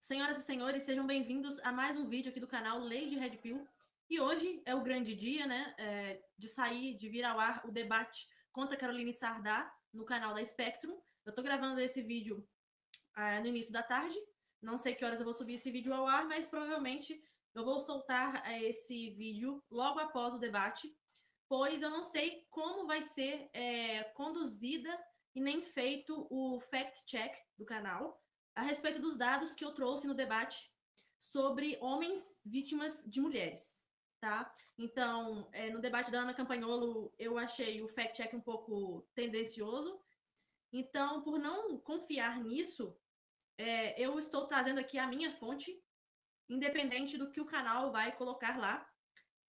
Senhoras e senhores, sejam bem-vindos a mais um vídeo aqui do canal Lady Red Pill. E hoje é o grande dia, né, de vir ao ar o debate contra Caroline Sardá no canal da Spectrum. Eu tô gravando esse vídeo no início da tarde. Não sei que horas eu vou subir esse vídeo ao ar, mas provavelmente eu vou soltar esse vídeo logo após o debate, pois eu não sei como vai ser conduzida e nem feito o fact-check do canal a respeito dos dados que eu trouxe no debate sobre homens vítimas de mulheres, tá? Então, no debate da Ana Campagnolo, eu achei o fact-check um pouco tendencioso. Então, por não confiar nisso, eu estou trazendo aqui a minha fonte, independente do que o canal vai colocar lá.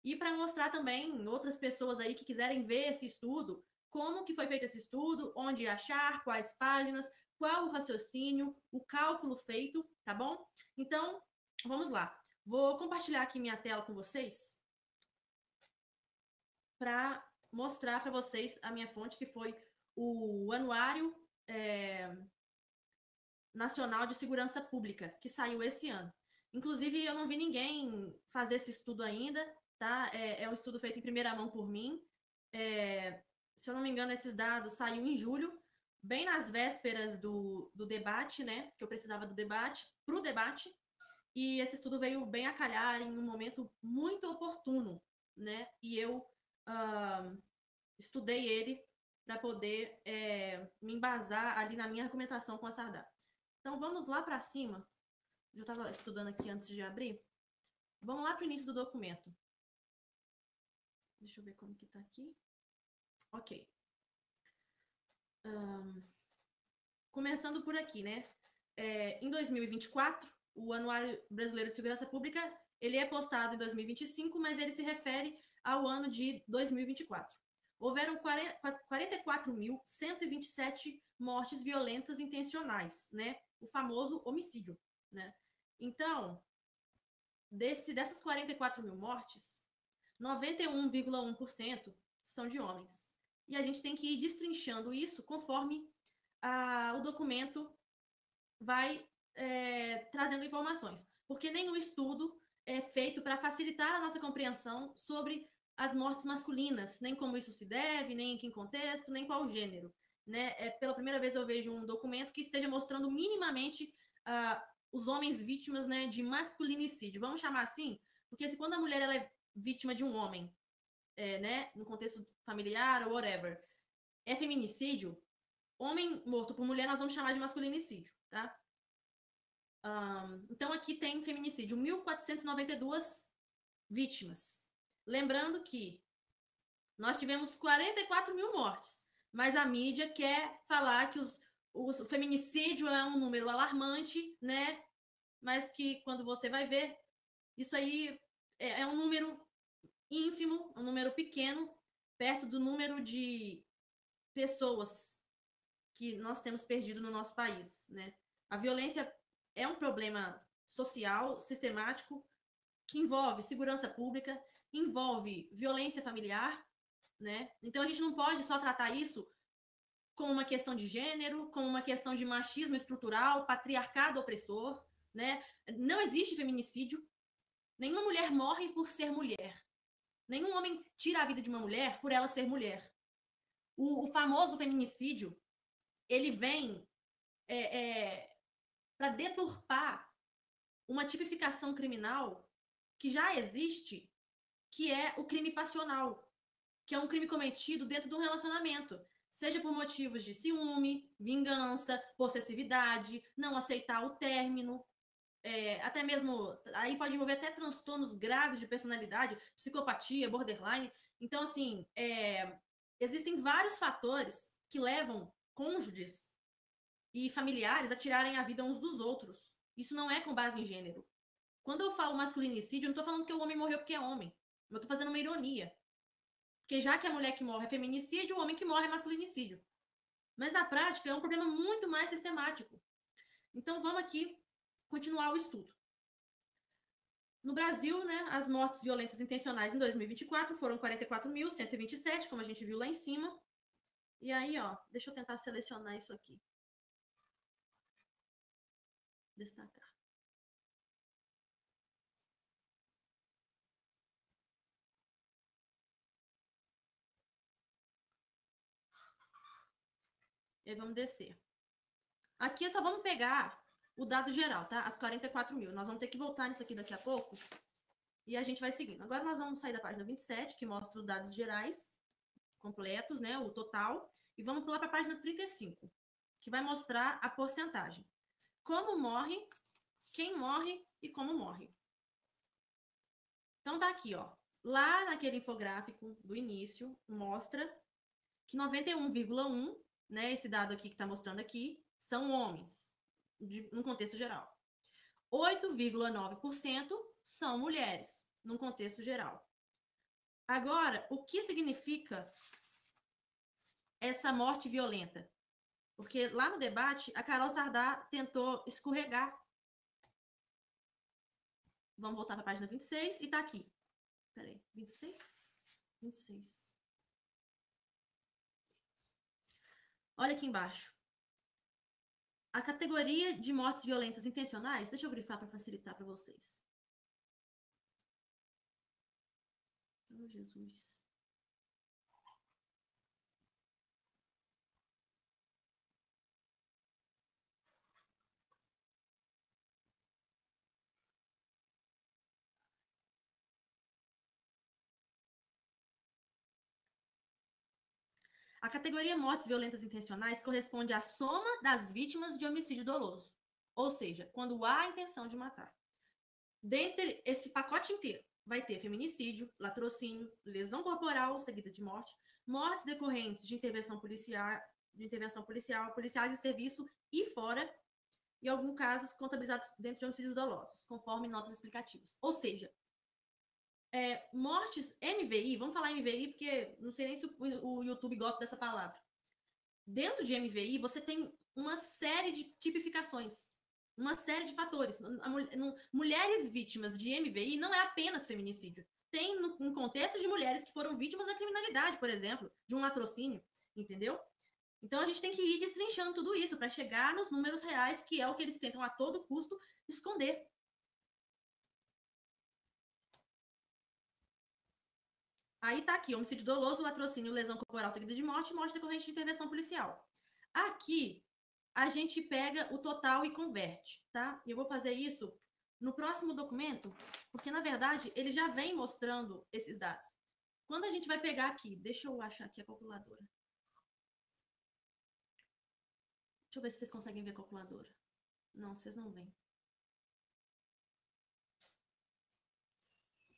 E para mostrar também outras pessoas aí que quiserem ver esse estudo, como que foi feito esse estudo, onde achar, quais páginas, qual o raciocínio, o cálculo feito, tá bom? Então, vamos lá. Vou compartilhar aqui minha tela com vocês para mostrar para vocês a minha fonte, que foi o Anuário Nacional de Segurança Pública, que saiu esse ano. Inclusive, eu não vi ninguém fazer esse estudo ainda, tá? É um estudo feito em primeira mão por mim. Se eu não me engano, esses dados saiu em julho, bem nas vésperas do debate, né? Que eu precisava do debate, para o debate. E esse estudo veio bem a calhar em um momento muito oportuno, né? E eu estudei ele para poder me embasar ali na minha argumentação com a Sardá. Então, vamos lá para cima. Eu estava estudando aqui antes de abrir. Vamos lá para o início do documento. Deixa eu ver como que tá aqui. Ok. Começando por aqui, né? Em 2024, o Anuário Brasileiro de Segurança Pública, ele é postado em 2025, mas ele se refere ao ano de 2024. Houveram 44.127 mortes violentas intencionais, né? O famoso homicídio, né? Então, dessas 44 mil mortes, 91,1% são de homens. E a gente tem que ir destrinchando isso conforme o documento vai trazendo informações. Porque nenhum estudo é feito para facilitar a nossa compreensão sobre as mortes masculinas, nem como isso se deve, nem em que contexto, nem qual gênero. Né? Pela primeira vez eu vejo um documento que esteja mostrando minimamente os homens vítimas, né, de masculinicídio. Vamos chamar assim? Porque se quando a mulher ela é vítima de um homem, né, no contexto familiar ou whatever, é feminicídio, homem morto por mulher nós vamos chamar de masculinicídio, tá? Então aqui tem feminicídio, 1.492 vítimas. Lembrando que nós tivemos 44 mil mortes, mas a mídia quer falar que o feminicídio é um número alarmante, né? Mas que quando você vai ver, isso aí é um número ínfimo, um número pequeno, perto do número de pessoas que nós temos perdido no nosso país, né? A violência é um problema social, sistemático, que envolve segurança pública, envolve violência familiar, né? Então a gente não pode só tratar isso como uma questão de gênero, como uma questão de machismo estrutural, patriarcado opressor, né? Não existe feminicídio. Nenhuma mulher morre por ser mulher. Nenhum homem tira a vida de uma mulher por ela ser mulher. O famoso feminicídio, ele vem para deturpar uma tipificação criminal que já existe, que é o crime passional, que é um crime cometido dentro de um relacionamento, seja por motivos de ciúme, vingança, possessividade, não aceitar o término, até mesmo, aí pode envolver até transtornos graves de personalidade, psicopatia, borderline. Então, assim, existem vários fatores que levam cônjuges e familiares a tirarem a vida uns dos outros. Isso não é com base em gênero. Quando eu falo masculinicídio, eu não estou falando que o homem morreu porque é homem. Eu estou fazendo uma ironia. Porque já que a mulher que morre é feminicídio, o homem que morre é masculinicídio. Mas na prática é um problema muito mais sistemático. Então vamos aqui continuar o estudo. No Brasil, né, as mortes violentas intencionais em 2024 foram 44.127, como a gente viu lá em cima. E aí, ó, deixa eu tentar selecionar isso aqui. Destacar. E vamos descer. Aqui só vamos pegar o dado geral, tá? As 44 mil. Nós vamos ter que voltar nisso aqui daqui a pouco. E a gente vai seguindo. Agora nós vamos sair da página 27, que mostra os dados gerais completos, né? O total. E vamos pular para a página 35, que vai mostrar a porcentagem. Como morre, quem morre e como morre. Então tá aqui, ó. Lá naquele infográfico do início, mostra que 91,1, né? Esse dado aqui que está mostrando aqui, são homens, num contexto geral. 8,9% são mulheres, num contexto geral. Agora, o que significa essa morte violenta? Porque lá no debate, a Carol Sardá tentou escorregar. Vamos voltar para a página 26 e tá aqui. Peraí, 26? 26. Olha aqui embaixo. A categoria de mortes violentas intencionais, deixa eu grifar para facilitar para vocês. Oh, Jesus. A categoria mortes violentas intencionais corresponde à soma das vítimas de homicídio doloso. Ou seja, quando há a intenção de matar. Dentre esse pacote inteiro, vai ter feminicídio, latrocínio, lesão corporal seguida de morte, mortes decorrentes de intervenção policial, policiais em serviço e fora, e alguns casos contabilizados dentro de homicídios dolosos, conforme notas explicativas. Ou seja, mortes MVI, vamos falar MVI porque não sei nem se o YouTube gosta dessa palavra. Dentro de MVI, você tem uma série de tipificações, uma série de fatores. Mulheres vítimas de MVI não é apenas feminicídio. Tem um contexto de mulheres que foram vítimas da criminalidade, por exemplo, de um latrocínio, entendeu? Então a gente tem que ir destrinchando tudo isso para chegar nos números reais, que é o que eles tentam a todo custo esconder. Aí tá aqui, homicídio doloso, latrocínio, lesão corporal seguida de morte, morte decorrente de intervenção policial. Aqui, a gente pega o total e converte, tá? E eu vou fazer isso no próximo documento, porque, na verdade, ele já vem mostrando esses dados. Quando a gente vai pegar aqui, deixa eu achar aqui a calculadora. Deixa eu ver se vocês conseguem ver a calculadora. Não, vocês não veem.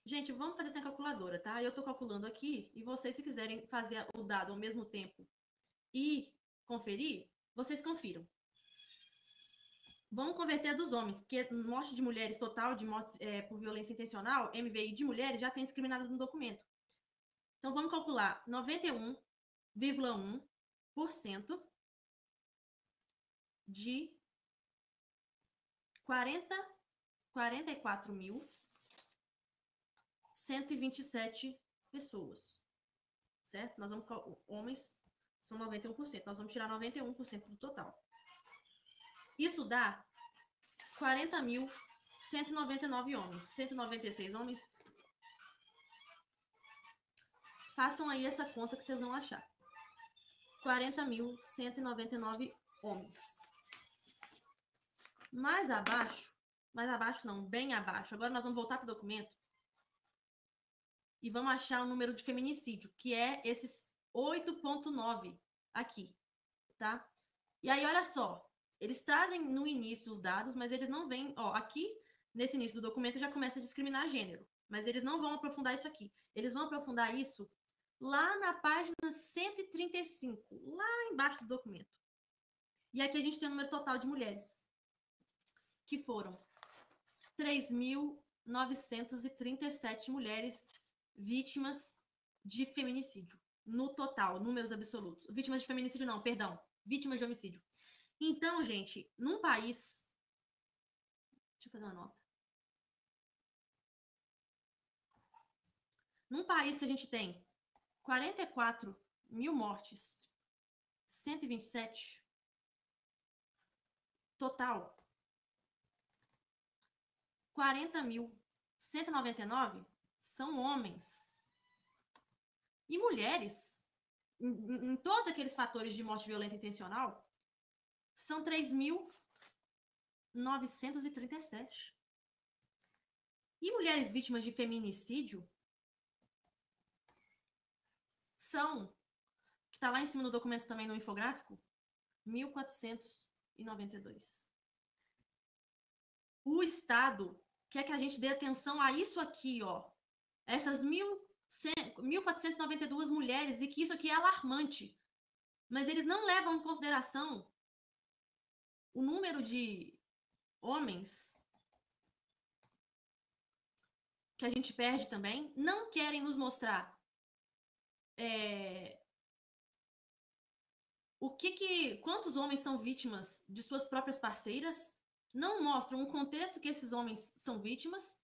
Gente, vamos fazer sem calculadora, tá? Eu tô calculando aqui e vocês, se quiserem fazer o dado ao mesmo tempo e conferir, vocês confiram. Vamos converter a dos homens, porque morte de mulheres, total de mortes por violência intencional, MVI de mulheres, já tem discriminado no documento. Então, vamos calcular 91,1% de 44.127 pessoas, certo? Nós vamos, homens são 91%, nós vamos tirar 91% do total. Isso dá 40.199 homens, 196 homens. Façam aí essa conta que vocês vão achar. 40.199 homens. Mais abaixo não, bem abaixo. Agora nós vamos voltar para o documento e vamos achar o número de feminicídio, que é esses 8,9 aqui, tá? E aí, olha só, eles trazem no início os dados, mas eles não vêm, ó, aqui nesse início do documento já começa a discriminar gênero, mas eles não vão aprofundar isso aqui. Eles vão aprofundar isso lá na página 135, lá embaixo do documento. E aqui a gente tem o número total de mulheres, que foram 3.937 mulheres vítimas de feminicídio, no total, números absolutos. Vítimas de feminicídio não, perdão, vítimas de homicídio. Então, gente, num país... Deixa eu fazer uma nota. Num país que a gente tem 44 mil mortes, 127 total, 40.199 são homens. E mulheres, em todos aqueles fatores de morte violenta intencional, são 3.937. E mulheres vítimas de feminicídio são, que está lá em cima do documento também no infográfico, 1.492. O Estado quer que a gente dê atenção a isso aqui, ó. Essas 1.492 mulheres, e que isso aqui é alarmante. Mas eles não levam em consideração o número de homens que a gente perde também. Não querem nos mostrar quantos homens são vítimas de suas próprias parceiras. Não mostram o contexto que esses homens são vítimas.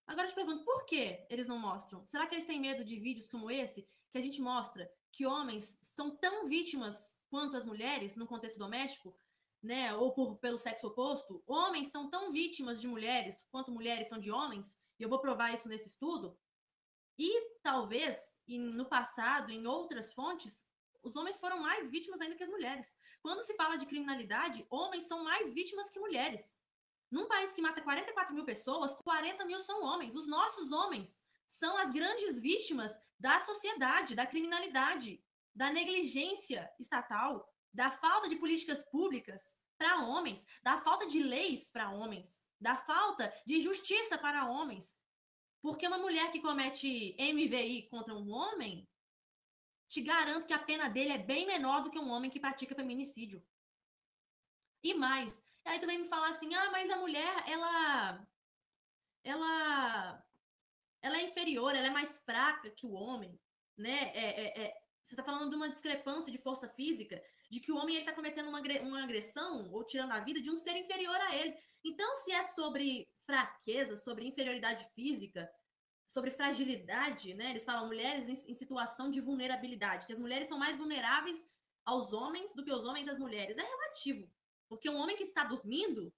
Agora eu te pergunto, por que eles não mostram? Será que eles têm medo de vídeos como esse, que a gente mostra que homens são tão vítimas quanto as mulheres no contexto doméstico, né? Ou pelo sexo oposto? Homens são tão vítimas de mulheres quanto mulheres são de homens, e eu vou provar isso nesse estudo. E talvez, no passado, em outras fontes, os homens foram mais vítimas ainda que as mulheres. Quando se fala de criminalidade, homens são mais vítimas que mulheres. Num país que mata 44 mil pessoas, 40 mil são homens. Os nossos homens são as grandes vítimas da sociedade, da criminalidade, da negligência estatal, da falta de políticas públicas para homens, da falta de leis para homens, da falta de justiça para homens. Porque uma mulher que comete MVI contra um homem, te garanto que a pena dele é bem menor do que um homem que pratica feminicídio. E mais, aí tu vem me falar assim, mas a mulher, ela é inferior, ela é mais fraca que o homem, né? Você tá falando de uma discrepância de força física, de que o homem ele tá cometendo uma agressão ou tirando a vida de um ser inferior a ele. Então, se é sobre fraqueza, sobre inferioridade física, sobre fragilidade, né? Eles falam mulheres em situação de vulnerabilidade, que as mulheres são mais vulneráveis aos homens do que os homens às mulheres. É relativo, porque um homem que está dormindo,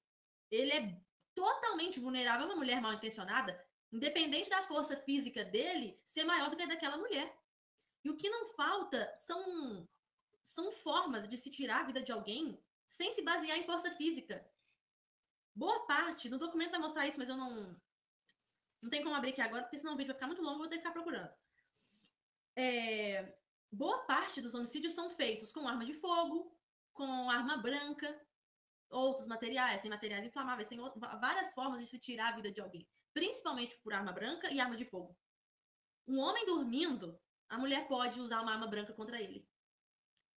ele é totalmente vulnerável a uma mulher mal intencionada, independente da força física dele ser maior do que a daquela mulher. E o que não falta são formas de se tirar a vida de alguém sem se basear em força física. Boa parte, no documento vai mostrar isso, mas eu não tem como abrir aqui agora, porque senão o vídeo vai ficar muito longo, eu vou ter que ficar procurando. Boa parte dos homicídios são feitos com arma de fogo, com arma branca, outros materiais, tem materiais inflamáveis, tem várias formas de se tirar a vida de alguém, principalmente por arma branca e arma de fogo. Um homem dormindo, a mulher pode usar uma arma branca contra ele.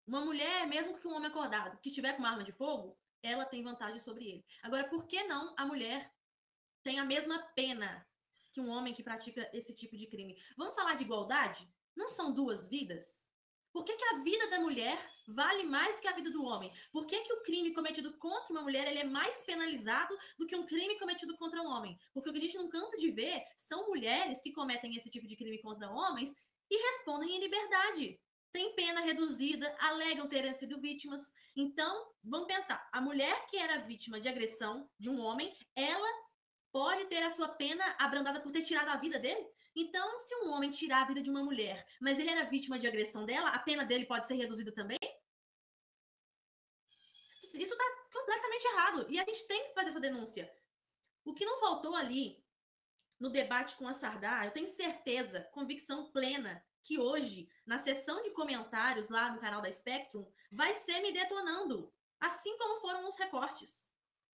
Uma mulher, mesmo que um homem acordado, que estiver com uma arma de fogo, ela tem vantagem sobre ele. Agora, por que não a mulher tem a mesma pena que um homem que pratica esse tipo de crime? Vamos falar de igualdade? Não são duas vidas? Por que a vida da mulher vale mais do que a vida do homem? Por que o crime cometido contra uma mulher ele é mais penalizado do que um crime cometido contra um homem? Porque o que a gente não cansa de ver são mulheres que cometem esse tipo de crime contra homens e respondem em liberdade. Tem pena reduzida, alegam terem sido vítimas. Então, vamos pensar, a mulher que era vítima de agressão de um homem, ela pode ter a sua pena abrandada por ter tirado a vida dele? Então, se um homem tirar a vida de uma mulher, mas ele era vítima de agressão dela, a pena dele pode ser reduzida também? Isso está completamente errado. E a gente tem que fazer essa denúncia. O que não faltou ali no debate com a Sardá, eu tenho certeza, convicção plena, que hoje, na sessão de comentários lá no canal da Spectrum, vai ser me detonando. Assim como foram nos recortes.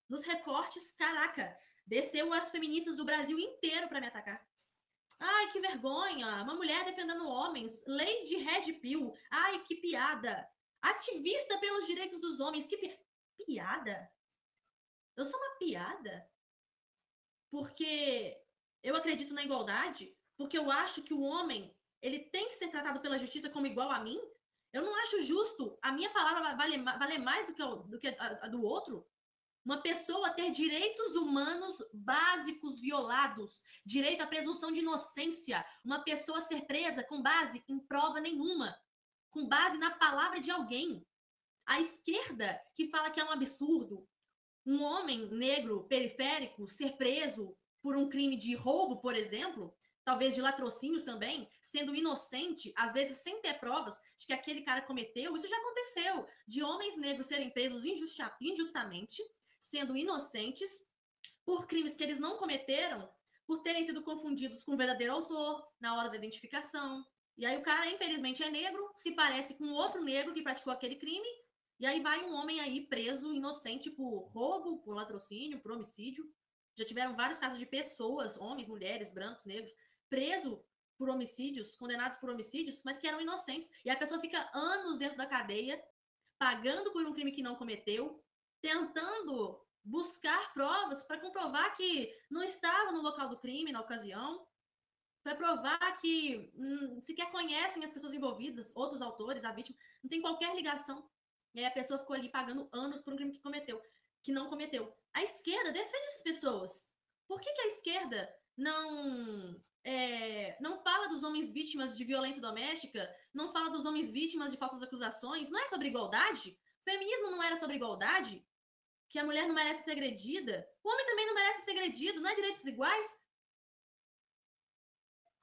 Nos recortes, caraca, desceu as feministas do Brasil inteiro para me atacar. Ai, que vergonha! Uma mulher defendendo homens. Lei de Red Pill. Ai, que piada! Ativista pelos direitos dos homens. Que piada? Eu sou uma piada? Porque eu acredito na igualdade? Porque eu acho que o homem ele tem que ser tratado pela justiça como igual a mim? Eu não acho justo a minha palavra valer mais do que a do outro? Uma pessoa ter direitos humanos básicos violados, direito à presunção de inocência, uma pessoa ser presa com base em prova nenhuma, com base na palavra de alguém. A esquerda que fala que é um absurdo um homem negro periférico ser preso por um crime de roubo, por exemplo, talvez de latrocínio também, sendo inocente, às vezes sem ter provas de que aquele cara cometeu. Isso já aconteceu, de homens negros serem presos injustamente, sendo inocentes, por crimes que eles não cometeram, por terem sido confundidos com o verdadeiro autor na hora da identificação. E aí o cara, infelizmente, é negro, se parece com outro negro que praticou aquele crime, e aí vai um homem aí preso, inocente, por roubo, por latrocínio, por homicídio. Já tiveram vários casos de pessoas, homens, mulheres, brancos, negros, presos por homicídios, condenados por homicídios, mas que eram inocentes. E a pessoa fica anos dentro da cadeia, pagando por um crime que não cometeu, tentando buscar provas para comprovar que não estava no local do crime na ocasião, para provar que sequer conhecem as pessoas envolvidas, outros autores, a vítima, não tem qualquer ligação. E aí a pessoa ficou ali pagando anos por um crime que cometeu, que não cometeu. A esquerda defende essas pessoas. Por que a esquerda não fala dos homens vítimas de violência doméstica, não fala dos homens vítimas de falsas acusações? Não é sobre igualdade? O feminismo não era sobre igualdade? Que a mulher não merece ser agredida? O homem também não merece ser agredido, não é direitos iguais?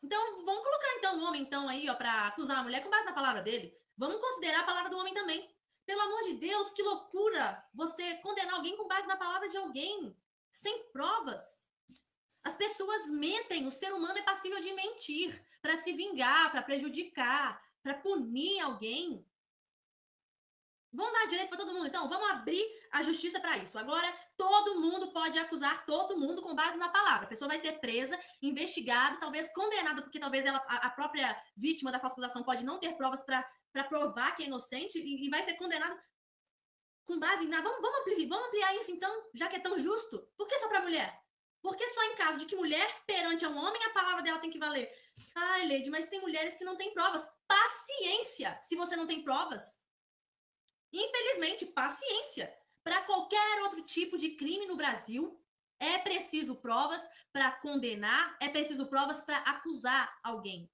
Então, vamos colocar então o homem então aí, ó, para acusar a mulher com base na palavra dele. Vamos considerar a palavra do homem também. Pelo amor de Deus, que loucura você condenar alguém com base na palavra de alguém, sem provas. As pessoas mentem, o ser humano é passível de mentir para se vingar, para prejudicar, para punir alguém. Vamos dar direito para todo mundo, então? Vamos abrir a justiça para isso. Agora, todo mundo pode acusar todo mundo com base na palavra. A pessoa vai ser presa, investigada, talvez condenada, porque talvez ela, a própria vítima da falsa acusação pode não ter provas para provar que é inocente e vai ser condenado com base em nada. Vamos ampliar isso, então, já que é tão justo. Por que só para mulher? Por que só em caso de que mulher perante a um homem, a palavra dela tem que valer? Ai, Leide, mas tem mulheres que não têm provas. Paciência, se você não tem provas. Infelizmente, paciência. Para qualquer outro tipo de crime no Brasil, é preciso provas para condenar, é preciso provas para acusar alguém.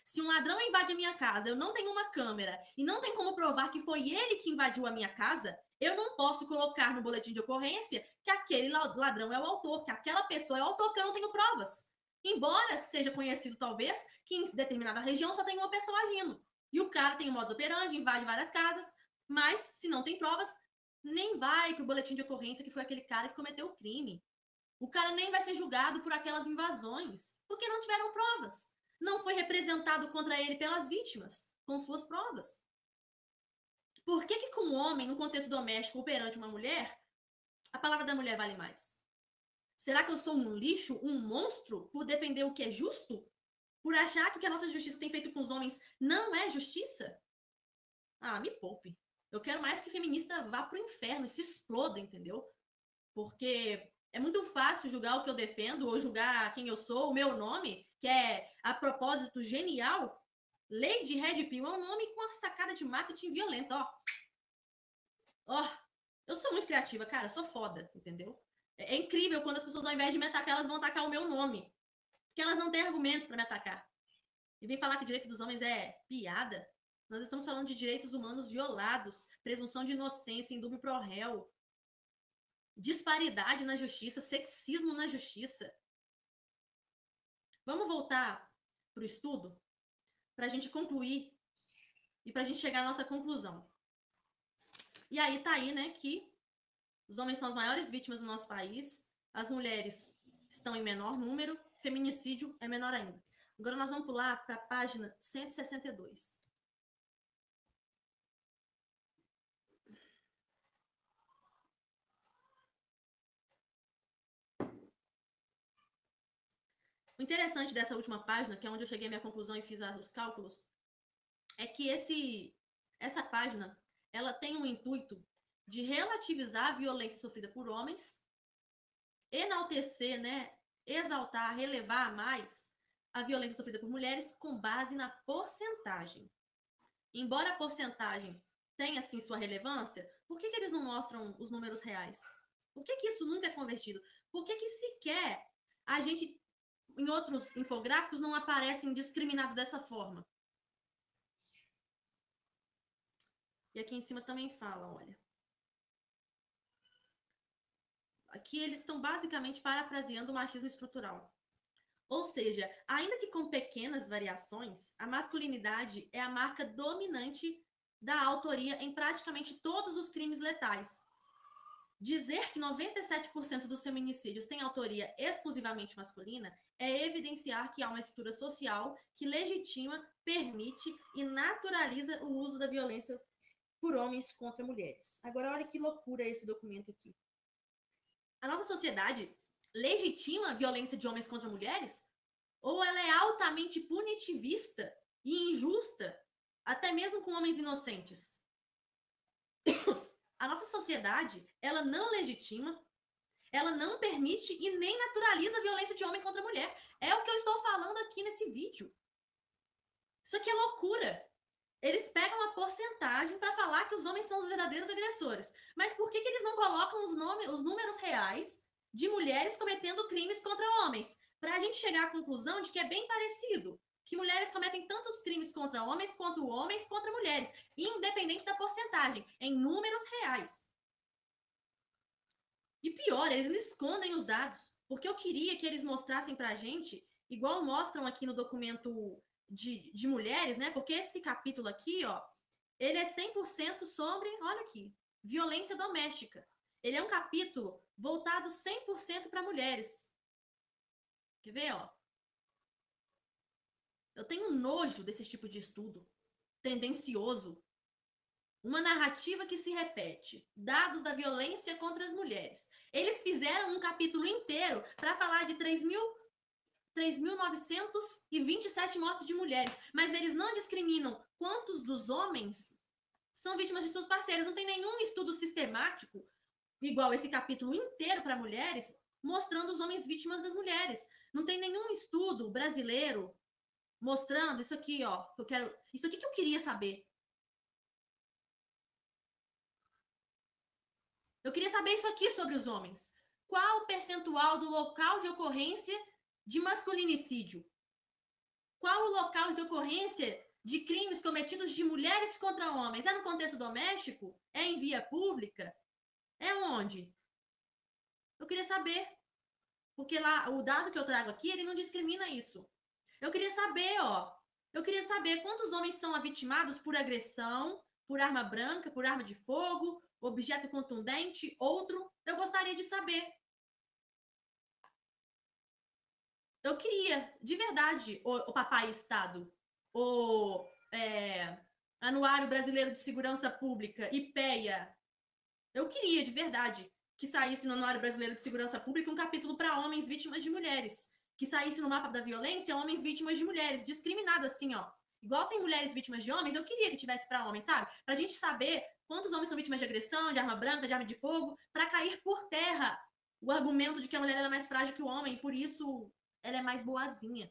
Se um ladrão invade a minha casa, eu não tenho uma câmera e não tem como provar que foi ele que invadiu a minha casa, eu não posso colocar no boletim de ocorrência que aquele ladrão é o autor, que aquela pessoa é o autor, porque eu não tenho provas. Embora seja conhecido, talvez, que em determinada região só tem uma pessoa agindo. E o cara tem um modus operandi, invade várias casas, mas se não tem provas, nem vai para o boletim de ocorrência que foi aquele cara que cometeu o crime. O cara nem vai ser julgado por aquelas invasões, porque não tiveram provas. Não foi representado contra ele pelas vítimas, com suas provas. Por que com um homem, no contexto doméstico ou perante uma mulher, a palavra da mulher vale mais? Será que eu sou um lixo, um monstro, por defender o que é justo? Por achar que o que a nossa justiça tem feito com os homens não é justiça? Ah, me poupe. Eu quero mais que feminista vá pro inferno e se exploda, entendeu? Porque é muito fácil julgar o que eu defendo ou julgar quem eu sou, o meu nome, que é, a propósito, genial. Lady Red Pill é um nome com uma sacada de marketing violenta, ó. Ó, eu sou muito criativa, cara, sou foda, entendeu? É incrível quando as pessoas, ao invés de me atacar, elas vão atacar o meu nome. Porque elas não têm argumentos para me atacar. E vem falar que direito dos homens é piada. Nós estamos falando de direitos humanos violados, presunção de inocência, indúbio pro réu, disparidade na justiça, sexismo na justiça. Vamos voltar para o estudo para a gente concluir e para a gente chegar à nossa conclusão. E aí tá aí, né, que os homens são as maiores vítimas do nosso país, as mulheres estão em menor número, feminicídio é menor ainda. Agora nós vamos pular para a página 162. O interessante dessa última página, que é onde eu cheguei à minha conclusão e fiz os cálculos, é que essa página ela tem um intuito de relativizar a violência sofrida por homens, enaltecer, né, exaltar, relevar mais a violência sofrida por mulheres com base na porcentagem. Embora a porcentagem tenha, sim, sua relevância, por que eles não mostram os números reais? Por que isso nunca é convertido? Por que sequer a gente, em outros infográficos, não aparece indiscriminado dessa forma? E aqui em cima também fala, olha. Aqui eles estão basicamente parafraseando o machismo estrutural. Ou seja, ainda que com pequenas variações, a masculinidade é a marca dominante da autoria em praticamente todos os crimes letais. Dizer que 97% dos feminicídios têm autoria exclusivamente masculina é evidenciar que há uma estrutura social que legitima, permite e naturaliza o uso da violência por homens contra mulheres. Agora, olha que loucura esse documento aqui. A nossa sociedade legitima a violência de homens contra mulheres? Ou ela é altamente punitivista e injusta, até mesmo com homens inocentes? A nossa sociedade, ela não legitima, ela não permite e nem naturaliza a violência de homem contra mulher. É o que eu estou falando aqui nesse vídeo. Isso aqui é loucura. Eles pegam a porcentagem para falar que os homens são os verdadeiros agressores. Mas por que eles não colocam os números reais de mulheres cometendo crimes contra homens? Para a gente chegar à conclusão de que é bem parecido. Que mulheres cometem tantos crimes contra homens quanto homens contra mulheres, independente da porcentagem, em números reais. E pior, eles escondem os dados, porque eu queria que eles mostrassem pra gente, igual mostram aqui no documento de mulheres, né? Porque esse capítulo aqui, ó, ele é 100% sobre, olha aqui, violência doméstica. Ele é um capítulo voltado 100% para mulheres. Quer ver, ó? Eu tenho nojo desse tipo de estudo, tendencioso. Uma narrativa que se repete. Dados da violência contra as mulheres. Eles fizeram um capítulo inteiro para falar de 3.927 mortes de mulheres, mas eles não discriminam quantos dos homens são vítimas de seus parceiros. Não tem nenhum estudo sistemático, igual esse capítulo inteiro para mulheres, mostrando os homens vítimas das mulheres. Não tem nenhum estudo brasileiro mostrando isso aqui, ó, que eu quero, isso aqui que eu queria saber. Eu queria saber isso aqui sobre os homens. Qual o percentual do local de ocorrência de masculinicídio? Qual o local de ocorrência de crimes cometidos de mulheres contra homens? É no contexto doméstico? É em via pública? É onde? Eu queria saber. Porque lá, o dado que eu trago aqui, ele não discrimina isso. Eu queria saber, ó. Eu queria saber quantos homens são vitimados por agressão, por arma branca, por arma de fogo, objeto contundente, outro. Eu gostaria de saber. Eu queria, de verdade, o Papai Estado, o Anuário Brasileiro de Segurança Pública, IPEA. Eu queria, de verdade, que saísse no Anuário Brasileiro de Segurança Pública um capítulo para homens vítimas de mulheres. Que saísse no mapa da violência homens vítimas de mulheres, discriminado assim, ó. Igual tem mulheres vítimas de homens, eu queria que tivesse para homens, sabe? Pra gente saber quantos homens são vítimas de agressão, de arma branca, de arma de fogo, para cair por terra o argumento de que a mulher é mais frágil que o homem e por isso ela é mais boazinha.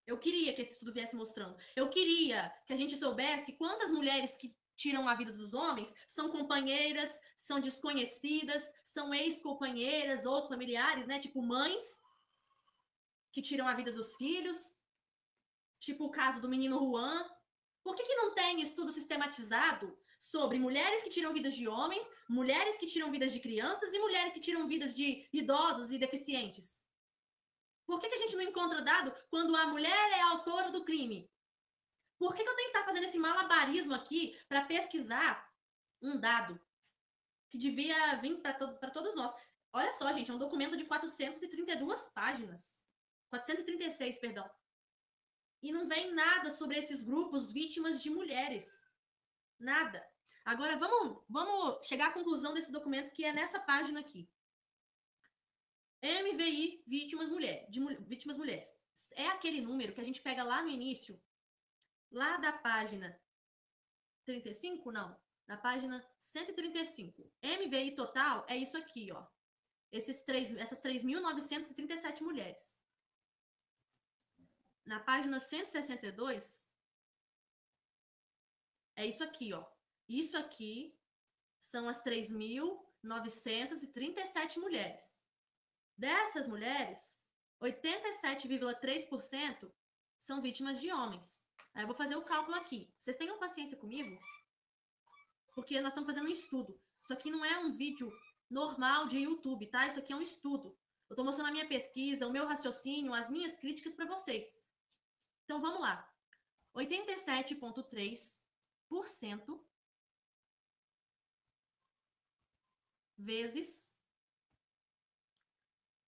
Eu queria que esse estudo viesse mostrando. Eu queria que a gente soubesse quantas mulheres que tiram a vida dos homens são companheiras, são desconhecidas, são ex-companheiras, outros familiares, né? Tipo mães que tiram a vida dos filhos. Tipo o caso do menino Juan. Por que não tem estudo sistematizado sobre mulheres que tiram vidas de homens, mulheres que tiram vidas de crianças e mulheres que tiram vidas de idosos e deficientes? Por que a gente não encontra dado quando a mulher é a autora do crime? Por que eu tenho que estar fazendo esse malabarismo aqui para pesquisar um dado que devia vir para todos nós? Olha só, gente, é um documento de 432 páginas. 436, perdão. E não vem nada sobre esses grupos vítimas de mulheres. Nada. Agora, vamos chegar à conclusão desse documento que é nessa página aqui. MVI vítimas mulheres. É aquele número que a gente pega lá no início, lá da página 35, não, na página 135. MVI total é isso aqui, ó. Essas 3.937 mulheres. Na página 162, é isso aqui, ó. Isso aqui são as 3.937 mulheres. Dessas mulheres, 87,3% são vítimas de homens. Aí eu vou fazer o cálculo aqui. Vocês tenham paciência comigo? Porque nós estamos fazendo um estudo. Isso aqui não é um vídeo normal de YouTube, tá? Isso aqui é um estudo. Eu tô mostrando a minha pesquisa, o meu raciocínio, as minhas críticas para vocês. Então, vamos lá. 87,3% vezes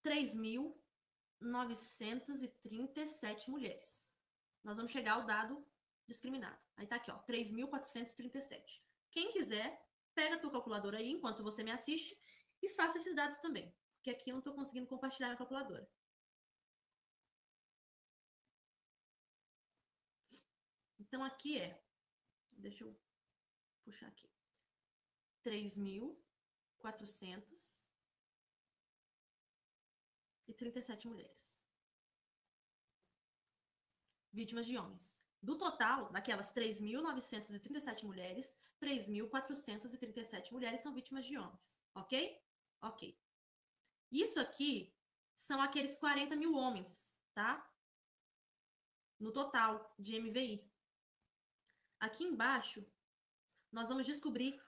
3.937 mulheres. Nós vamos chegar ao dado discriminado. Aí tá aqui, ó, 3.437. Quem quiser, pega a tua calculadora aí enquanto você me assiste e faça esses dados também, porque aqui eu não tô conseguindo compartilhar minha calculadora. Então aqui deixa eu puxar aqui, 3.437 mulheres vítimas de homens. Do total, daquelas 3.937 mulheres, 3.437 mulheres são vítimas de homens. Ok? Ok. Isso aqui são aqueles 40 mil homens, tá? No total de MVI. Aqui embaixo, nós vamos descobrir...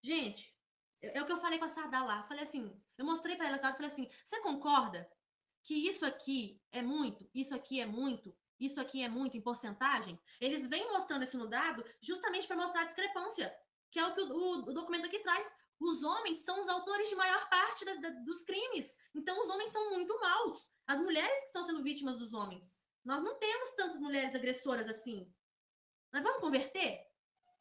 Gente, é o que eu falei com a Sardá lá. Falei assim, eu mostrei para ela, falei assim, você concorda que isso aqui é muito, isso aqui é muito, isso aqui é muito em porcentagem? Eles vêm mostrando isso no dado justamente para mostrar a discrepância, que é o que o documento aqui traz. Os homens são os autores de maior parte dos crimes. Então, os homens são muito maus. As mulheres que estão sendo vítimas dos homens. Nós não temos tantas mulheres agressoras assim. Mas vamos converter?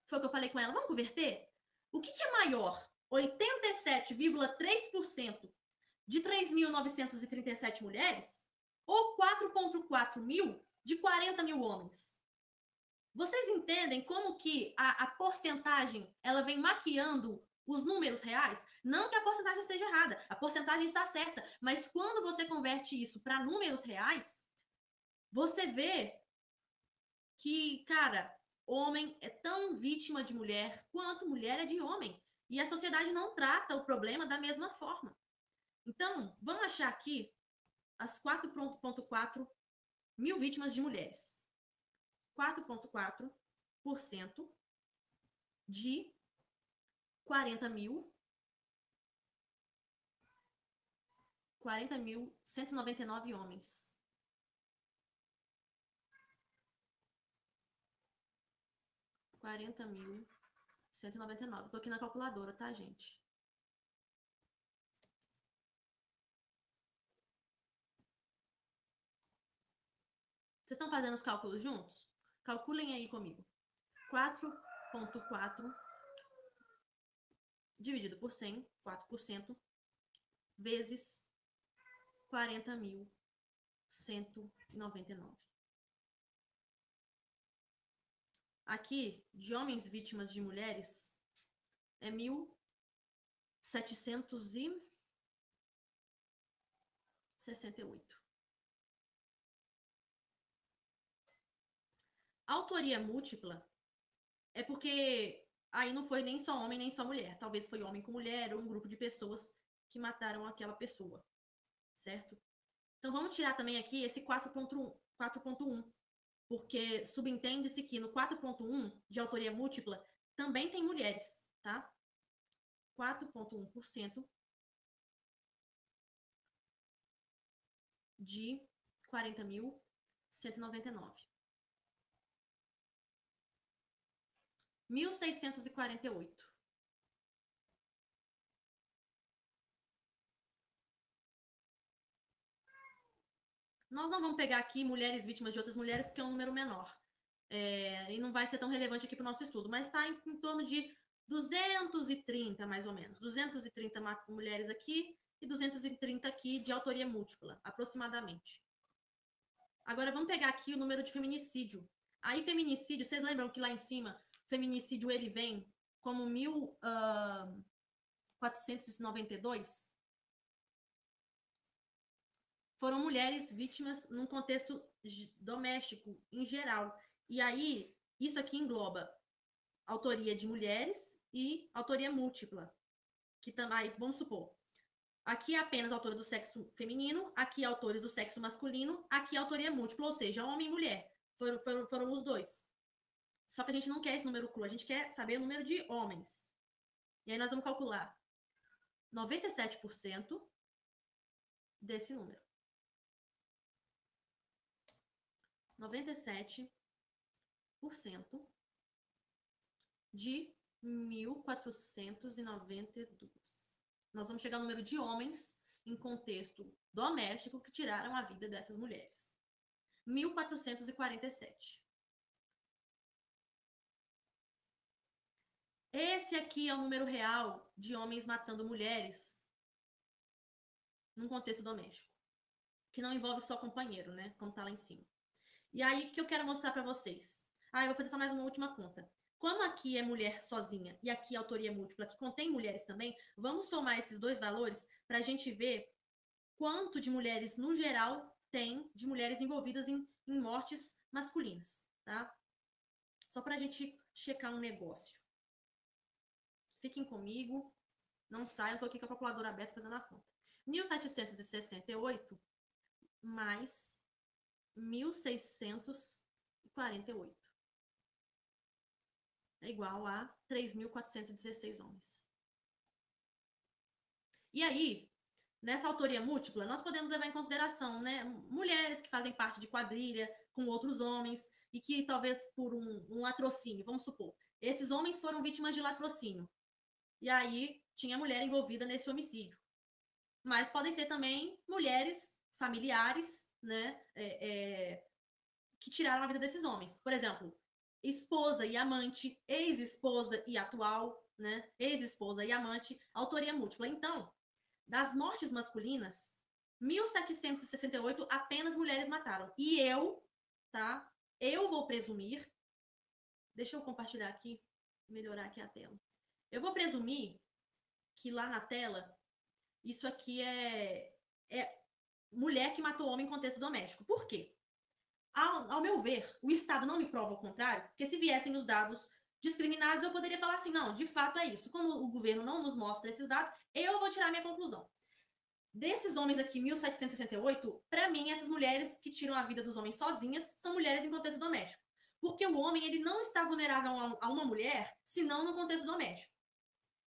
Foi o que eu falei com ela. Vamos converter? O que é maior? 87,3% de 3.937 mulheres ou 4,4 mil de 40 mil homens? Vocês entendem como que a porcentagem ela vem maquiando os números reais? Não que a porcentagem esteja errada, a porcentagem está certa, mas quando você converte isso para números reais, você vê que, cara, homem é tão vítima de mulher quanto mulher é de homem. E a sociedade não trata o problema da mesma forma. Então, vamos achar aqui as 4,4 mil vítimas de mulheres. 4,4% de 40.199 homens. 40.199. Tô aqui na calculadora, tá, gente? Vocês estão fazendo os cálculos juntos? Calculem aí comigo. 4,4 dividido por 100, 4%, vezes 40.199. Aqui, de homens vítimas de mulheres, é 1.768. Autoria múltipla é porque aí não foi nem só homem nem só mulher. Talvez foi homem com mulher ou um grupo de pessoas que mataram aquela pessoa, certo? Então vamos tirar também aqui esse 4.1, porque subentende-se que no 4.1 de autoria múltipla também tem mulheres, tá? 4.1% de 40.199. 1.648. Nós não vamos pegar aqui mulheres vítimas de outras mulheres porque é um número menor. E não vai ser tão relevante aqui para o nosso estudo, mas está em torno de 230, mais ou menos. 230 mulheres aqui e 230 aqui de autoria múltipla, aproximadamente. Agora, vamos pegar aqui o número de feminicídio. Aí, feminicídio, vocês lembram que lá em cima, feminicídio ele vem como 1.492? Foram mulheres vítimas num contexto doméstico, em geral. E aí, isso aqui engloba autoria de mulheres e autoria múltipla. Que também, vamos supor, aqui é apenas autora do sexo feminino, aqui autores do sexo masculino, aqui autoria múltipla, ou seja, homem e mulher. Foram os dois. Só que a gente não quer esse número cru, a gente quer saber o número de homens. E aí nós vamos calcular 97% desse número. 97% de 1.492. Nós vamos chegar ao número de homens em contexto doméstico que tiraram a vida dessas mulheres. 1.447. Esse aqui é o número real de homens matando mulheres num contexto doméstico, que não envolve só companheiro, né? Como tá lá em cima. E aí, o que eu quero mostrar pra vocês? Eu vou fazer só mais uma última conta. Como aqui é mulher sozinha e aqui é autoria múltipla, que contém mulheres também, vamos somar esses dois valores para a gente ver quanto de mulheres, no geral, tem de mulheres envolvidas em mortes masculinas, tá? Só para a gente checar um negócio. Fiquem comigo, não saiam, eu tô aqui com a calculadora aberta fazendo a conta. 1.768 mais 1.648 é igual a 3.416 homens. E aí, nessa autoria múltipla, nós podemos levar em consideração, né, mulheres que fazem parte de quadrilha com outros homens e que talvez por um latrocínio, vamos supor, esses homens foram vítimas de latrocínio. E aí tinha mulher envolvida nesse homicídio. Mas podem ser também mulheres familiares, né, que tiraram a vida desses homens. Por exemplo, esposa e amante, ex-esposa e atual, né, ex-esposa e amante, autoria múltipla. Então, das mortes masculinas, 1.768 apenas mulheres mataram. E eu, tá? Eu vou presumir. Deixa eu compartilhar aqui, melhorar aqui a tela. Eu vou presumir que lá na tela, isso aqui é mulher que matou homem em contexto doméstico. Por quê? Ao meu ver, o Estado não me prova o contrário, porque se viessem os dados discriminados, eu poderia falar assim, não, de fato é isso. Como o governo não nos mostra esses dados, eu vou tirar minha conclusão. Desses homens aqui, 1.768, para mim, essas mulheres que tiram a vida dos homens sozinhas são mulheres em contexto doméstico. Porque o homem, ele não está vulnerável a uma mulher, senão no contexto doméstico.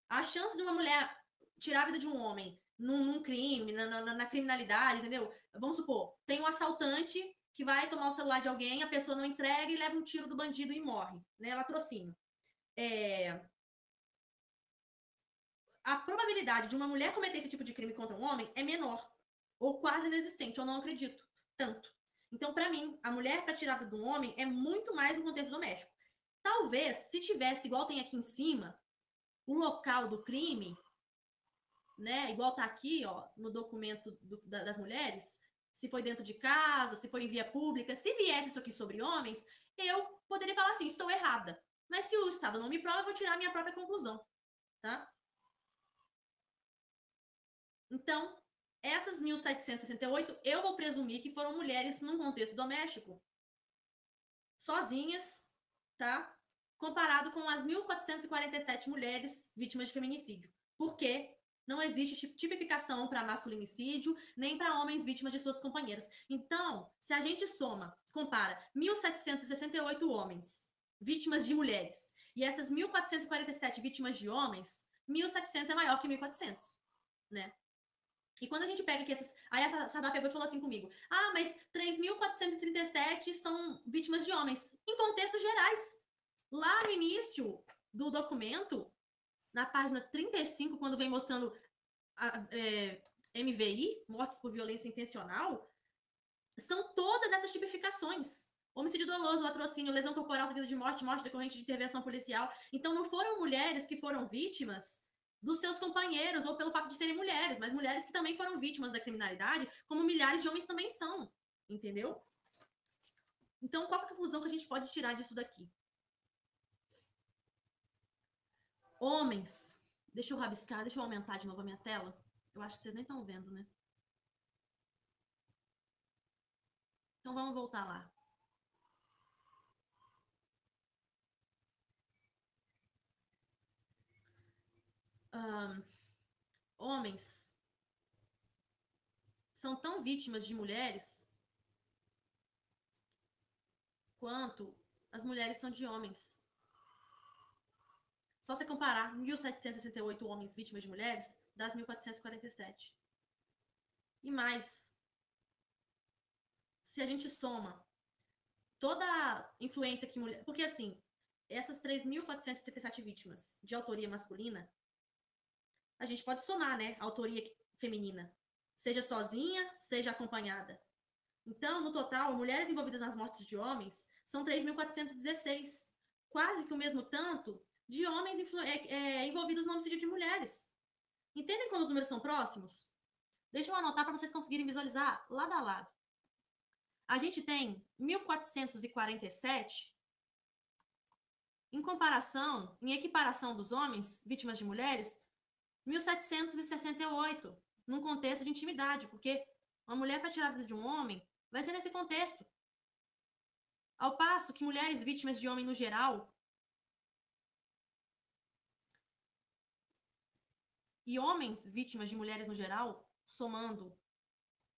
A chance de uma mulher tirar a vida de um homem num crime, na criminalidade, entendeu? Vamos supor, tem um assaltante que vai tomar o celular de alguém, a pessoa não entrega e leva um tiro do bandido e morre, né? Latrocínio. A probabilidade de uma mulher cometer esse tipo de crime contra um homem é menor, ou quase inexistente, eu não acredito tanto. Então, para mim, a mulher para tirada de um homem é muito mais no contexto doméstico. Talvez, se tivesse, igual tem aqui em cima, o local do crime, né, igual tá aqui, ó, no documento das mulheres, se foi dentro de casa, se foi em via pública, se viesse isso aqui sobre homens, eu poderia falar assim, estou errada. Mas se o Estado não me prova, eu vou tirar a minha própria conclusão, tá? Então, essas 1.768, eu vou presumir que foram mulheres num contexto doméstico, sozinhas, tá? Comparado com as 1.447 mulheres vítimas de feminicídio. Porque não existe tipificação para masculinicídio, nem para homens vítimas de suas companheiras. Então, se a gente soma, compara 1.768 homens vítimas de mulheres e essas 1.447 vítimas de homens, 1.700 é maior que 1.400, né? E quando a gente pega aqui essas. Aí a Sadá pegou e falou assim comigo: mas 3.437 são vítimas de homens. Em contextos gerais. Lá no início do documento, na página 35, quando vem mostrando MVI, mortes por violência intencional, são todas essas tipificações. Homicídio doloso, latrocínio, lesão corporal seguida de morte, morte decorrente de intervenção policial. Então não foram mulheres que foram vítimas dos seus companheiros ou pelo fato de serem mulheres, mas mulheres que também foram vítimas da criminalidade, como milhares de homens também são, entendeu? Então, qual é a conclusão que a gente pode tirar disso daqui? Homens, deixa eu rabiscar, deixa eu aumentar de novo a minha tela. Eu acho que vocês nem estão vendo, né? Então vamos voltar lá. Homens são tão vítimas de mulheres quanto as mulheres são de homens. Só você comparar 1.768 homens vítimas de mulheres das 1.447. E mais, se a gente soma toda a influência que mulher... Porque, assim, essas 3.437 vítimas de autoria masculina, a gente pode somar, né? A autoria feminina. Seja sozinha, seja acompanhada. Então, no total, mulheres envolvidas nas mortes de homens são 3.416. Quase que o mesmo tanto de homens envolvidos no homicídio de mulheres. Entendem como os números são próximos? Deixa eu anotar para vocês conseguirem visualizar lado a lado. A gente tem 1.447 em comparação, em equiparação dos homens vítimas de mulheres, 1.768 num contexto de intimidade, porque uma mulher para tirar a vida de um homem vai ser nesse contexto. Ao passo que mulheres vítimas de homem no geral e homens vítimas de mulheres no geral, somando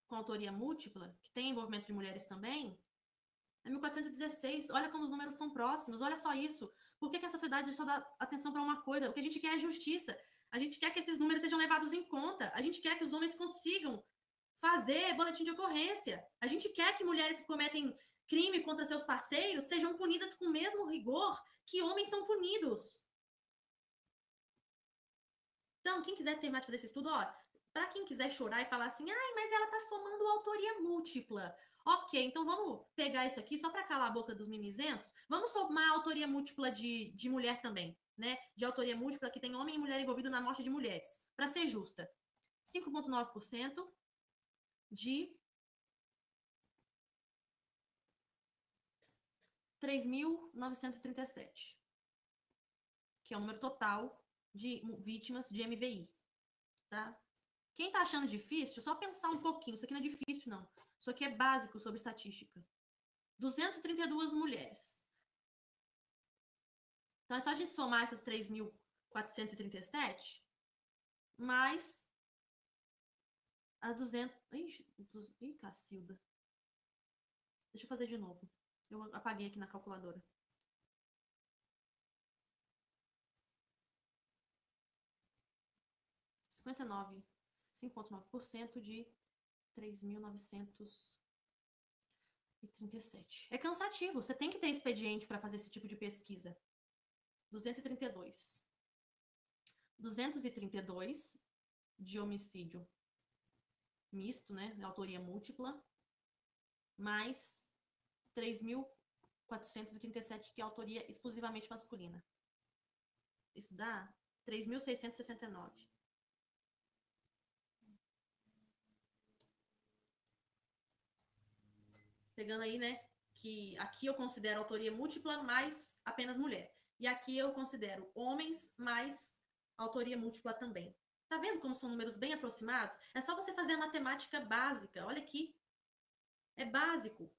com autoria múltipla, que tem envolvimento de mulheres também, é 1.416. Olha como os números são próximos, olha só isso. Por que a sociedade só dá atenção para uma coisa? O que a gente quer é justiça. A gente quer que esses números sejam levados em conta. A gente quer que os homens consigam fazer boletim de ocorrência. A gente quer que mulheres que cometem crime contra seus parceiros sejam punidas com o mesmo rigor que homens são punidos. Então, quem quiser terminar de fazer esse estudo, ó, para quem quiser chorar e falar assim, ai, mas ela tá somando autoria múltipla. Ok, então vamos pegar isso aqui só para calar a boca dos mimizentos. Vamos somar a autoria múltipla de mulher também, né? De autoria múltipla que tem homem e mulher envolvido na morte de mulheres, para ser justa. 5,9% de 3.937, que é o número total de vítimas de MVI, tá? Quem tá achando difícil, só pensar um pouquinho. Isso aqui não é difícil, não. Isso aqui é básico sobre estatística. 232 mulheres. Então, é só a gente somar essas 3.437 mais as 200... Ih, Cacilda. Deixa eu fazer de novo. Eu apaguei aqui na calculadora. (59,9%) 5,9% de 3.937. É cansativo. Você tem que ter expediente para fazer esse tipo de pesquisa. 232. 232 de homicídio misto, né? Autoria múltipla, mais 3.437 que é autoria exclusivamente masculina. Isso dá 3.669. Pegando aí, né? Que aqui eu considero autoria múltipla mais apenas mulher. E aqui eu considero homens mais autoria múltipla também. Tá vendo como são números bem aproximados? É só você fazer a matemática básica. Olha aqui. É básico.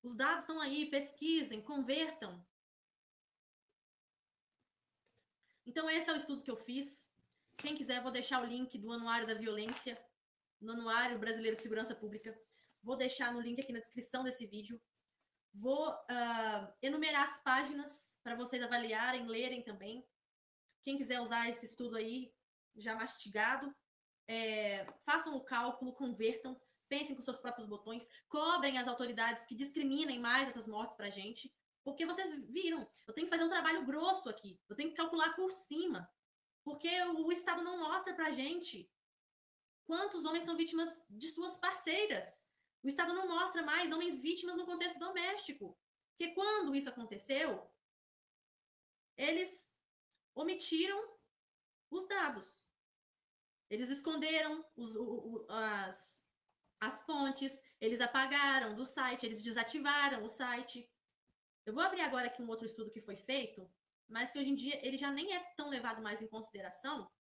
Os dados estão aí, pesquisem, convertam. Então esse é o estudo que eu fiz. Quem quiser, vou deixar o link do Anuário da Violência, no Anuário Brasileiro de Segurança Pública. Vou deixar no link aqui na descrição desse vídeo. Vou enumerar as páginas para vocês avaliarem, lerem também. Quem quiser usar esse estudo aí, já mastigado, façam o cálculo, convertam, pensem com seus próprios botões, cobrem as autoridades que discriminem mais essas mortes pra gente, porque vocês viram, eu tenho que fazer um trabalho grosso aqui, eu tenho que calcular por cima, porque o Estado não mostra pra gente quantos homens são vítimas de suas parceiras. O Estado não mostra mais homens vítimas no contexto doméstico. Porque quando isso aconteceu, eles omitiram os dados. Eles esconderam as fontes, eles apagaram do site, eles desativaram o site. Eu vou abrir agora aqui um outro estudo que foi feito, mas que hoje em dia ele já nem é tão levado mais em consideração,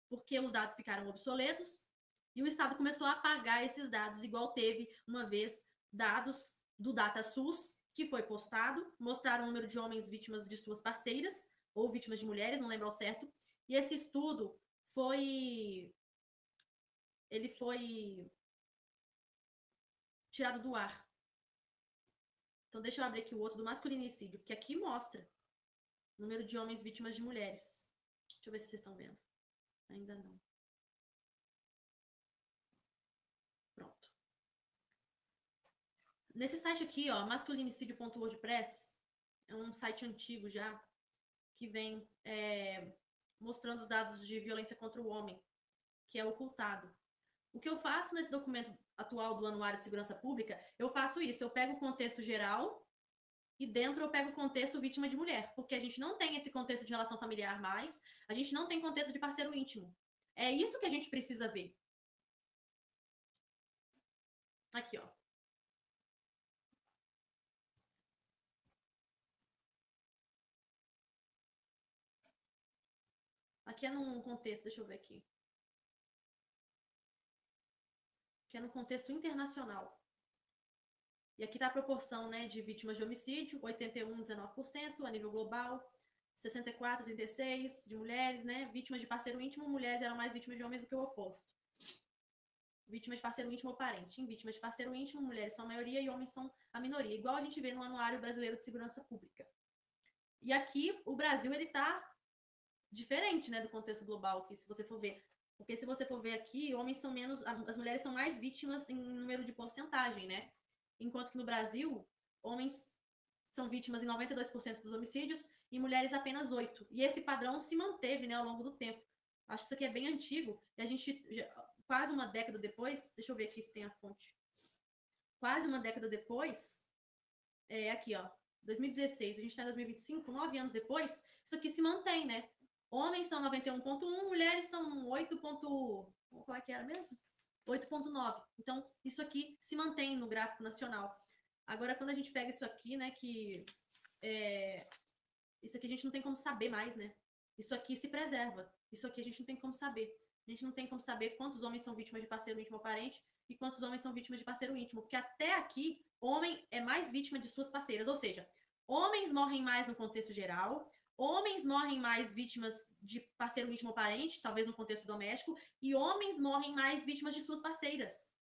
porque os dados ficaram obsoletos e o Estado começou a apagar esses dados, igual teve uma vez dados do DataSUS, que foi postado, mostraram o número de homens vítimas de suas parceiras, ou vítimas de mulheres, não lembro ao certo, e esse estudo ele foi tirado do ar. Então, deixa eu abrir aqui o outro do masculinicídio, que aqui mostra o número de homens vítimas de mulheres. Deixa eu ver se vocês estão vendo. Ainda não. Pronto. Nesse site aqui, ó, masculinicídio.wordpress, é um site antigo já, que vem mostrando os dados de violência contra o homem, que é ocultado. O que eu faço nesse documento atual do Anuário de Segurança Pública, eu faço isso, eu pego o contexto geral e dentro eu pego o contexto vítima de mulher, porque a gente não tem esse contexto de relação familiar mais, a gente não tem contexto de parceiro íntimo. É isso que a gente precisa ver. Aqui, ó. Aqui é num contexto, deixa eu ver aqui. Que é no contexto internacional. E aqui está a proporção, né, de vítimas de homicídio, 81, 19% a nível global, 64, 36% de mulheres, né, vítimas de parceiro íntimo, mulheres eram mais vítimas de homens do que o oposto. Vítimas de parceiro íntimo ou parente. Em vítimas de parceiro íntimo, mulheres são a maioria e homens são a minoria, igual a gente vê no Anuário Brasileiro de Segurança Pública. E aqui, o Brasil, ele tá diferente, né, do contexto global, que se você for ver. Porque se você for ver aqui, homens são menos, as mulheres são mais vítimas em número de porcentagem, né? Enquanto que no Brasil, homens são vítimas em 92% dos homicídios e mulheres apenas 8%. E esse padrão se manteve, né, ao longo do tempo. Acho que isso aqui é bem antigo, e a gente, quase uma década depois, deixa eu ver aqui se tem a fonte. Quase uma década depois, aqui, ó, 2016, a gente está em 2025, 9 anos depois, isso aqui se mantém, né? Homens são 91,1, mulheres são 8. Qual é que era mesmo? 8,9. Então, isso aqui se mantém no gráfico nacional. Agora, quando a gente pega isso aqui, né, que isso aqui a gente não tem como saber mais, né? Isso aqui se preserva. Isso aqui a gente não tem como saber. A gente não tem como saber quantos homens são vítimas de parceiro íntimo ou parente e quantos homens são vítimas de parceiro íntimo. Porque até aqui, homem é mais vítima de suas parceiras. Ou seja, homens morrem mais no contexto geral, homens morrem mais vítimas de parceiro íntimo ou parente, talvez no contexto doméstico, e homens morrem mais vítimas de suas parceiras.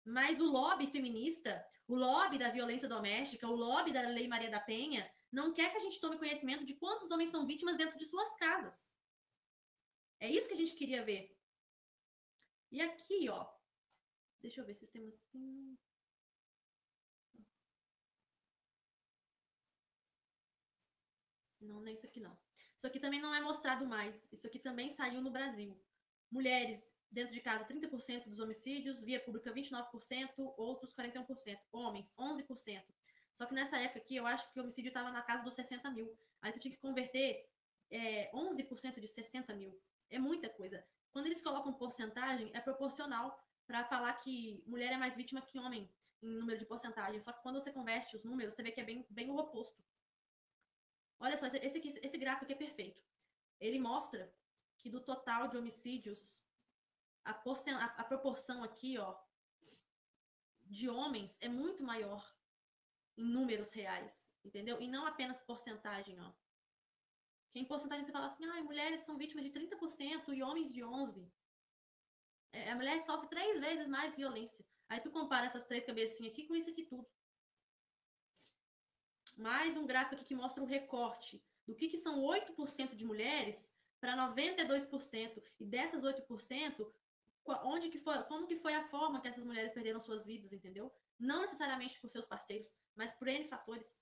Mas o lobby feminista, o lobby da violência doméstica, o lobby da Lei Maria da Penha, não quer que a gente tome conhecimento de quantos homens são vítimas dentro de suas casas. É isso que a gente queria ver. E aqui, ó. Deixa eu ver, sistema assim. Não, não é isso aqui não. Isso aqui também não é mostrado mais. Isso aqui também saiu no Brasil. Mulheres dentro de casa, 30% dos homicídios, via pública 29%, outros 41%. Homens, 11%. Só que nessa época aqui, eu acho que o homicídio estava na casa dos 60 mil. Aí tu tinha que converter 11% de 60 mil. É muita coisa. Quando eles colocam porcentagem, é proporcional para falar que mulher é mais vítima que homem em número de porcentagem. Só que quando você converte os números, você vê que é bem, bem o oposto. Olha só, esse gráfico aqui é perfeito. Ele mostra que do total de homicídios, a proporção aqui, ó, de homens é muito maior em números reais, entendeu? E não apenas porcentagem, ó. Que em porcentagem você fala assim, mulheres são vítimas de 30% e homens de 11%. A mulher sofre 3 vezes mais violência. Aí tu compara essas 3 cabecinhas aqui com isso aqui tudo. Mais um gráfico aqui que mostra o recorte do que são 8% de mulheres para 92%. E dessas 8%, onde que foi, como que foi a forma que essas mulheres perderam suas vidas, entendeu? Não necessariamente por seus parceiros, mas por N fatores.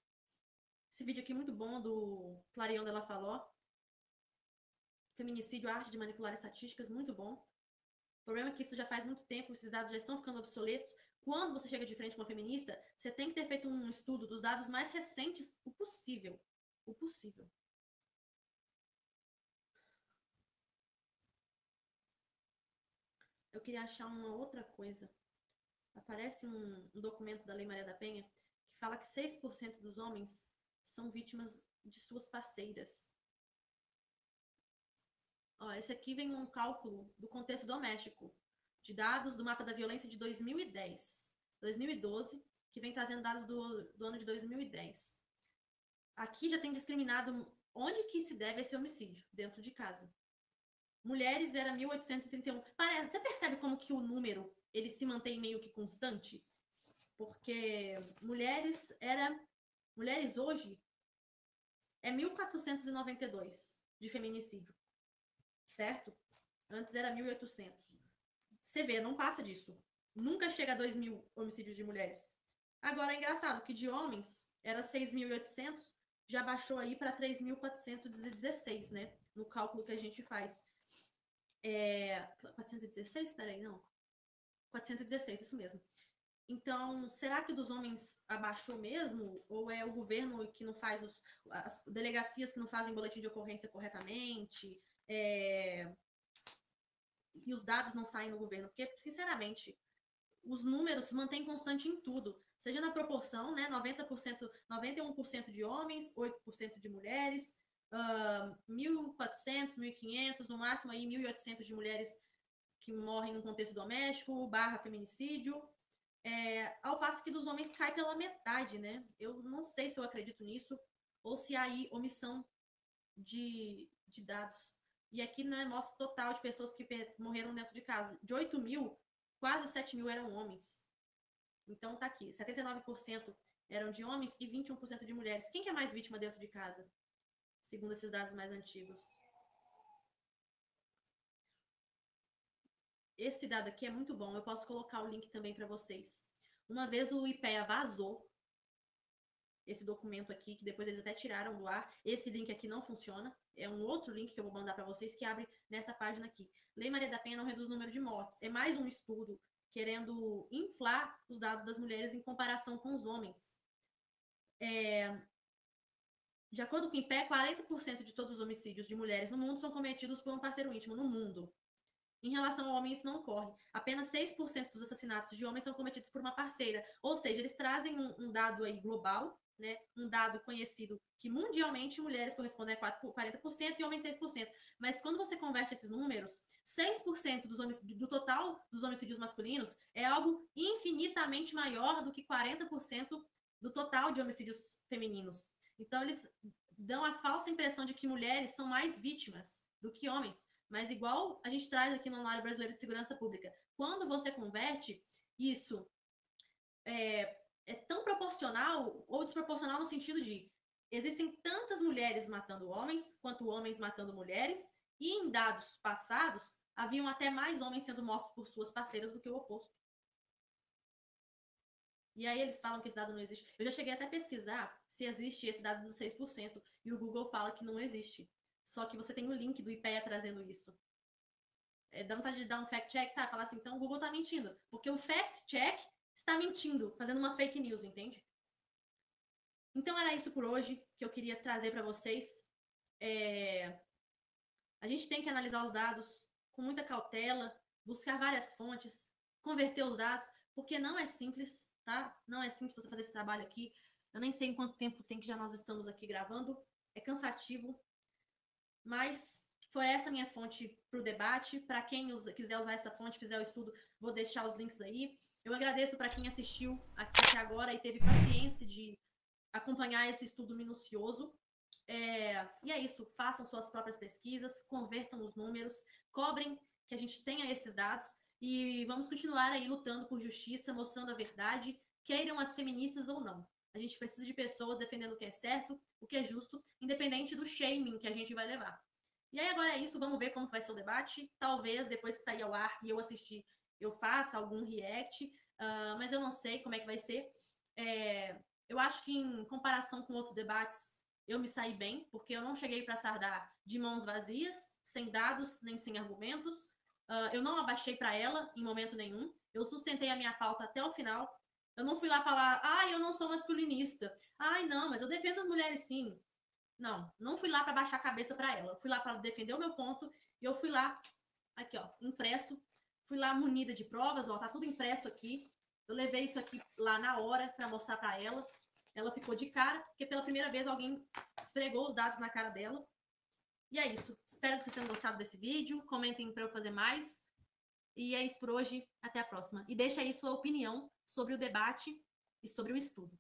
Esse vídeo aqui é muito bom, do Clarion Della Falò. Feminicídio, arte de manipular estatísticas, muito bom. O problema é que isso já faz muito tempo, esses dados já estão ficando obsoletos. Quando você chega de frente com uma feminista, você tem que ter feito um estudo dos dados mais recentes, o possível. O possível. Eu queria achar uma outra coisa. Aparece um documento da Lei Maria da Penha que fala que 6% dos homens são vítimas de suas parceiras. Ó, esse aqui vem um cálculo do contexto doméstico, de dados do mapa da violência de 2010, 2012, que vem trazendo dados do ano de 2010. Aqui já tem discriminado onde que se deve esse homicídio, dentro de casa. Mulheres era 1831. Você percebe como que o número ele se mantém meio que constante? Porque mulheres hoje é 1492 de feminicídio, certo? Antes era 1800. Você vê, não passa disso. Nunca chega a 2000 homicídios de mulheres. Agora é engraçado que de homens era 6.800, já baixou aí para 3.416, né? No cálculo que a gente faz. 416? Peraí, não. 416, isso mesmo. Então, será que o dos homens abaixou mesmo? Ou é o governo que não faz as delegacias que não fazem boletim de ocorrência corretamente? E os dados não saem no governo? Porque, sinceramente, os números se mantêm constante em tudo. Seja na proporção, né? 90%, 91% de homens, 8% de mulheres, 1.400, 1.500, no máximo aí 1.800 de mulheres que morrem no contexto doméstico, / feminicídio. Ao passo que dos homens cai pela metade, né? Eu não sei se eu acredito nisso, ou se há aí omissão de dados. E aqui, né, mostra o total de pessoas que morreram dentro de casa. De 8.000, quase 7.000 eram homens. Então tá aqui, 79% eram de homens e 21% de mulheres. Quem que é mais vítima dentro de casa? Segundo esses dados mais antigos. Esse dado aqui é muito bom, eu posso colocar o link também para vocês. Uma vez o IPEA vazou esse documento aqui, que depois eles até tiraram do ar. Esse link aqui não funciona. É um outro link que eu vou mandar para vocês que abre nessa página aqui. Lei Maria da Penha não reduz o número de mortes. É mais um estudo querendo inflar os dados das mulheres em comparação com os homens. De acordo com o IPEA, 40% de todos os homicídios de mulheres no mundo são cometidos por um parceiro íntimo no mundo. Em relação ao homem, isso não ocorre. Apenas 6% dos assassinatos de homens são cometidos por uma parceira. Ou seja, eles trazem um dado aí global, né? Um dado conhecido que mundialmente mulheres correspondem a 40% e homens 6%. Mas quando você converte esses números, 6% do total dos homicídios masculinos é algo infinitamente maior do que 40% do total de homicídios femininos. Então, eles dão a falsa impressão de que mulheres são mais vítimas do que homens. Mas igual a gente traz aqui no Anuário Brasileiro de Segurança Pública, quando você converte, isso é tão proporcional ou desproporcional no sentido de existem tantas mulheres matando homens quanto homens matando mulheres, e em dados passados haviam até mais homens sendo mortos por suas parceiras do que o oposto. E aí eles falam que esse dado não existe. Eu já cheguei até a pesquisar se existe esse dado dos 6%, e o Google fala que não existe. Só que você tem o link do IPEA trazendo isso. Dá vontade de dar um fact-check, sabe? Falar assim, então o Google tá mentindo. Porque o fact-check está mentindo, fazendo uma fake news, entende? Então era isso por hoje que eu queria trazer para vocês. A gente tem que analisar os dados com muita cautela, buscar várias fontes, converter os dados, porque não é simples, tá? Não é simples você fazer esse trabalho aqui. Eu nem sei em quanto tempo tem que já nós estamos aqui gravando. É cansativo, mas foi essa minha fonte para o debate. Para quem quiser usar essa fonte, fizer o estudo, vou deixar os links aí. Eu agradeço para quem assistiu aqui até agora e teve paciência de acompanhar esse estudo minucioso. E é isso, façam suas próprias pesquisas, convertam os números, cobrem que a gente tenha esses dados e vamos continuar aí lutando por justiça, mostrando a verdade, queiram as feministas ou não. A gente precisa de pessoas defendendo o que é certo, o que é justo, independente do shaming que a gente vai levar. E aí agora é isso, vamos ver como vai ser o debate. Talvez depois que sair ao ar e eu assistir, eu faça algum react, mas eu não sei como é que vai ser. Eu acho que em comparação com outros debates, eu me saí bem, porque eu não cheguei para Sardar de mãos vazias, sem dados, nem sem argumentos. Eu não abaixei para ela em momento nenhum. Eu sustentei a minha pauta até o final. Eu não fui lá falar, eu não sou masculinista. Não, mas eu defendo as mulheres sim. Não, não fui lá para baixar a cabeça para ela. Eu fui lá para defender o meu ponto e eu fui lá, aqui ó, impresso. Fui lá munida de provas, ó, tá tudo impresso aqui. Eu levei isso aqui lá na hora para mostrar para ela. Ela ficou de cara, porque pela primeira vez alguém esfregou os dados na cara dela. E é isso. Espero que vocês tenham gostado desse vídeo. Comentem para eu fazer mais. E é isso por hoje. Até a próxima. E deixa aí sua opinião sobre o debate e sobre o estudo.